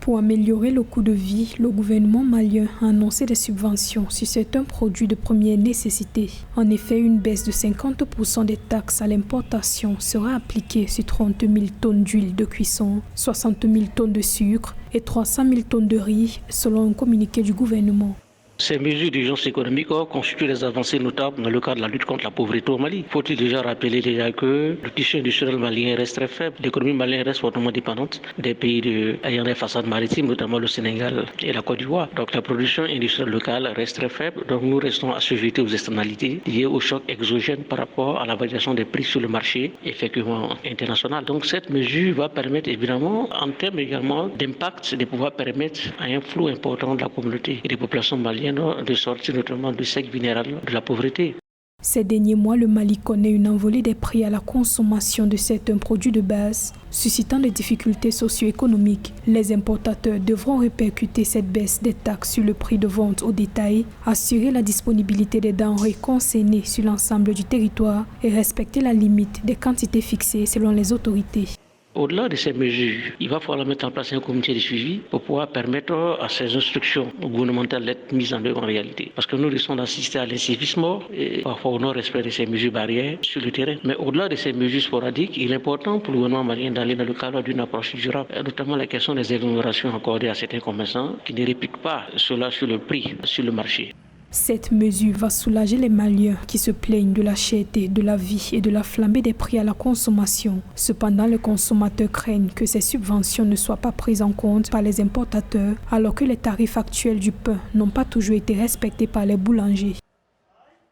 Pour améliorer le coût de vie, le gouvernement malien a annoncé des subventions sur certains produits de première nécessité. En effet, une baisse de 50% des taxes à l'importation sera appliquée sur 30 000 tonnes d'huile de cuisson, 60 000 tonnes de sucre et 300 000 tonnes de riz, selon un communiqué du gouvernement. Ces mesures d'urgence économique constituent des avancées notables dans le cadre de la lutte contre la pauvreté au Mali. Faut-il déjà rappeler que le tissu industriel malien reste très faible, l'économie malienne reste fortement dépendante des pays ayant des façades maritimes, notamment le Sénégal et la Côte d'Ivoire. Donc la production industrielle locale reste très faible, donc nous restons assujettis aux externalités liées au choc exogène par rapport à la variation des prix sur le marché effectivement international. Donc cette mesure va permettre évidemment, en termes également d'impact, de pouvoir permettre à un flou important de la communauté et des populations maliennes de sortir notamment du cercle vulnérable de la pauvreté. Ces derniers mois, le Mali connaît une envolée des prix à la consommation de certains produits de base, suscitant des difficultés socio-économiques. Les importateurs devront répercuter cette baisse des taxes sur le prix de vente au détail, assurer la disponibilité des denrées concernées sur l'ensemble du territoire et respecter la limite des quantités fixées selon les autorités. Au-delà de ces mesures, il va falloir mettre en place un comité de suivi pour pouvoir permettre à ces instructions gouvernementales d'être mises en œuvre en réalité. Parce que nous risquons d'assister à l'incivisme et parfois au non-respect de ces mesures barrières sur le terrain. Mais au-delà de ces mesures sporadiques, il est important pour le gouvernement malien d'aller dans le cadre d'une approche durable, notamment la question des exonérations accordées à certains commerçants qui ne répliquent pas cela sur le prix, sur le marché. Cette mesure va soulager les Maliens qui se plaignent de la cherté de la vie et de la flambée des prix à la consommation. Cependant, les consommateurs craignent que ces subventions ne soient pas prises en compte par les importateurs, alors que les tarifs actuels du pain n'ont pas toujours été respectés par les boulangers.